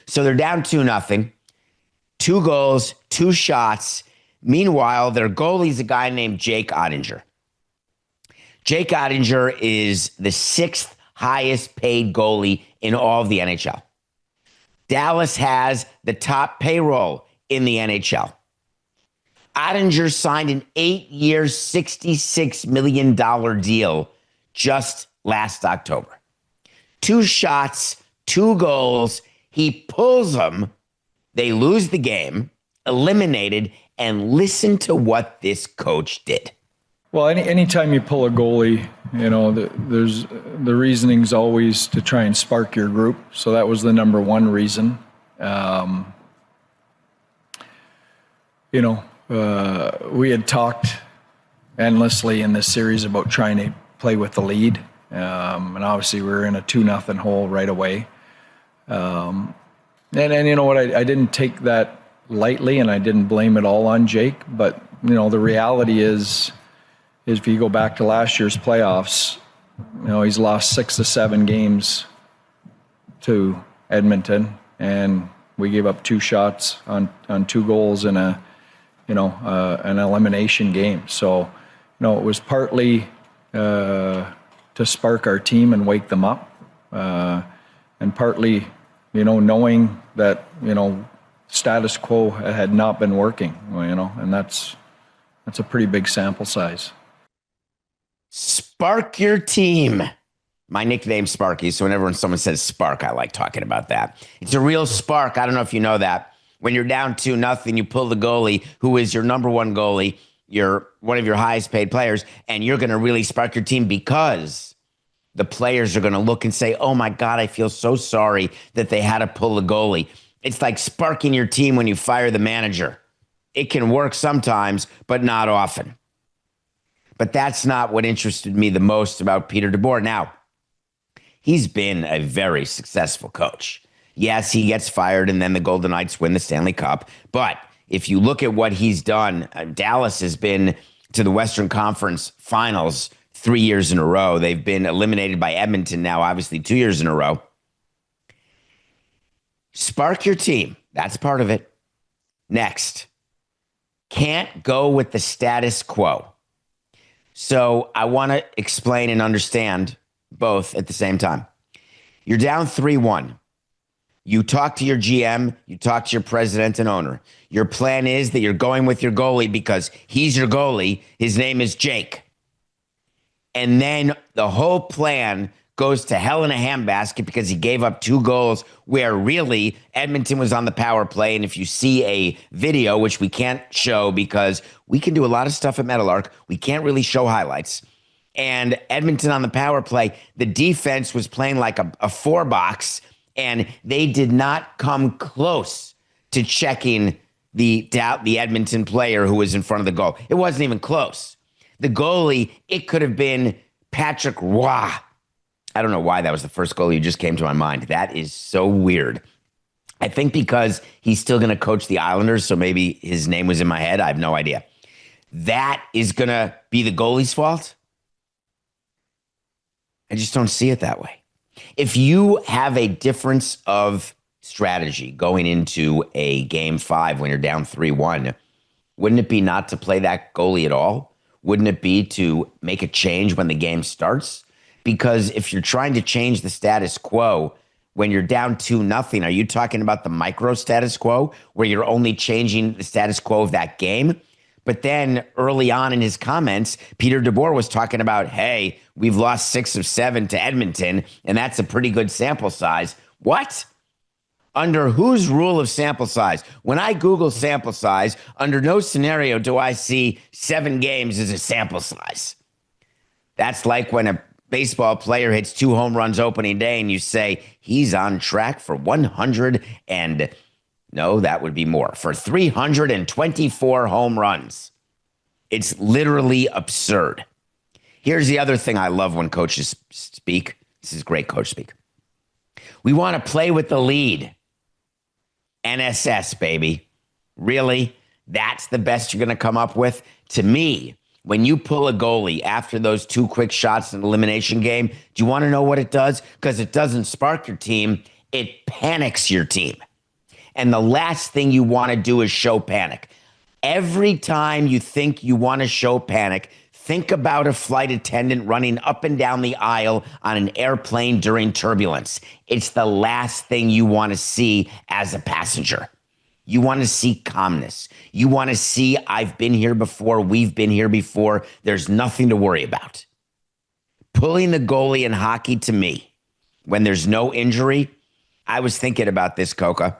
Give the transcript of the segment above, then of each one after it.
So they're down 2-0. 2 goals, 2 shots. Meanwhile, their goalie's a guy named Jake Oettinger. Jake Oettinger is the 6th highest paid goalie in all of the NHL. Dallas has the top payroll in the NHL. Oettinger signed an 8-year, $66 million deal just last October. 2 shots, 2 goals. He pulls them. They lose the game, eliminated, and listen to what this coach did. Well, anytime you pull a goalie, there's the reasoning's always to try and spark your group. So that was the number one reason. We had talked endlessly in this series about trying to play with the lead. And obviously we were in a 2-0 hole right away. And you know what, I didn't take that lightly, and I didn't blame it all on Jake. But, the reality is if you go back to last year's playoffs, he's lost 6 to 7 games to Edmonton, and we gave up 2 shots on 2 goals in an elimination game. So, it was partly to spark our team and wake them up, and partly, knowing that, status quo had not been working, and that's a pretty big sample size. Spark your team. My nickname's Sparky, so whenever someone says spark, I like talking about that. It's a real spark. I don't know if you know that. When you're down 2-0, you pull the goalie, who is your number one goalie, you're one of your highest paid players, and you're going to really spark your team because the players are going to look and say, oh my God, I feel so sorry that they had to pull the goalie. It's like sparking your team when you fire the manager. It can work sometimes, but not often. But that's not what interested me the most about Peter DeBoer. Now, he's been a very successful coach. Yes, he gets fired and then the Golden Knights win the Stanley Cup. But if you look at what he's done, Dallas has been to the Western Conference Finals 3 years in a row. They've been eliminated by Edmonton now, obviously 2 years in a row. Spark your team. That's part of it. Next, can't go with the status quo. So I want to explain and understand both at the same time. You're down 3-1. You talk to your GM, you talk to your president and owner. Your plan is that you're going with your goalie because he's your goalie. His name is Jake. And then the whole plan goes to hell in a handbasket because he gave up 2 goals where really Edmonton was on the power play. And if you see a video, which we can't show because we can do a lot of stuff at Meadowlark, we can't really show highlights. And Edmonton on the power play, the defense was playing like a 4-box, and they did not come close to checking the Edmonton player who was in front of the goal. It wasn't even close. The goalie, it could have been Patrick Roy. I don't know why that was the first goalie who just came to my mind. That is so weird. I think because he's still going to coach the Islanders, so maybe his name was in my head. I have no idea. That is going to be the goalie's fault? I just don't see it that way. If you have a difference of strategy going into a game 5 when you're down 3-1, wouldn't it be not to play that goalie at all? Wouldn't it be to make a change when the game starts? Because if you're trying to change the status quo when you're down 2-0, are you talking about the micro status quo where you're only changing the status quo of that game? But then early on in his comments, Peter DeBoer was talking about, hey, we've lost 6 of 7 to Edmonton, and that's a pretty good sample size. What? Under whose rule of sample size? When I Google sample size, under no scenario do I see 7 games as a sample size. That's like when a baseball player hits 2 home runs opening day and you say he's on track for 100 and no, that would be more, for 324 home runs. It's literally absurd. Here's the other thing I love when coaches speak. This is great coach speak. We want to play with the lead. NSS, baby. Really? That's the best you're going to come up with? To me, when you pull a goalie after those 2 quick shots in an elimination game, do you want to know what it does? Because it doesn't spark your team. It panics your team. And the last thing you want to do is show panic. Every time you think you want to show panic, think about a flight attendant running up and down the aisle on an airplane during turbulence. It's the last thing you want to see as a passenger. You want to see calmness. You want to see, I've been here before, we've been here before, there's nothing to worry about. Pulling the goalie in hockey, to me, when there's no injury, I was thinking about this, Coca.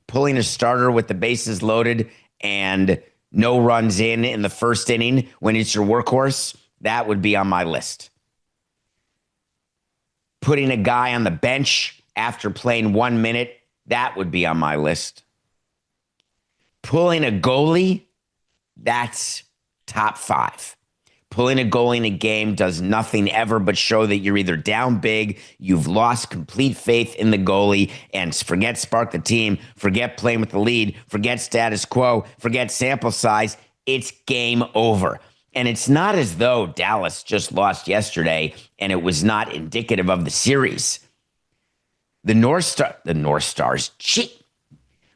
Pulling a starter with the bases loaded and no runs in the first inning when it's your workhorse, that would be on my list. Putting a guy on the bench after playing 1 minute, that would be on my list. Pulling a goalie, that's top 5. Pulling a goalie in a game does nothing ever but show that you're either down big, you've lost complete faith in the goalie, and forget spark the team, forget playing with the lead, forget status quo, forget sample size. It's game over. And it's not as though Dallas just lost yesterday and it was not indicative of the series. The North Stars,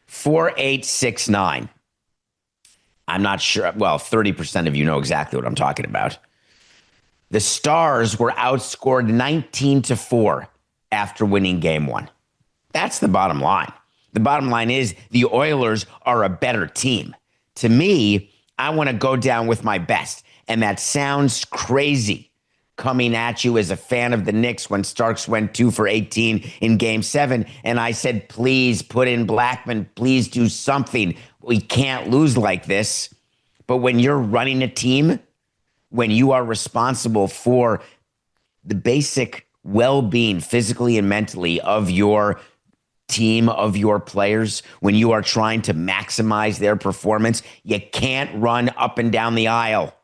4869. I'm not sure. Well, 30% of you know exactly what I'm talking about. The Stars were outscored 19-4 after winning game 1. That's the bottom line. The bottom line is the Oilers are a better team. To me, I want to go down with my best. And that sounds crazy coming at you as a fan of the Knicks when Starks went 2 for 18 in game 7. And I said, please put in Blackman. Please do something. We can't lose like this. But when you're running a team, when you are responsible for the basic well-being physically and mentally of your team, of your players, when you are trying to maximize their performance, you can't run up and down the aisle.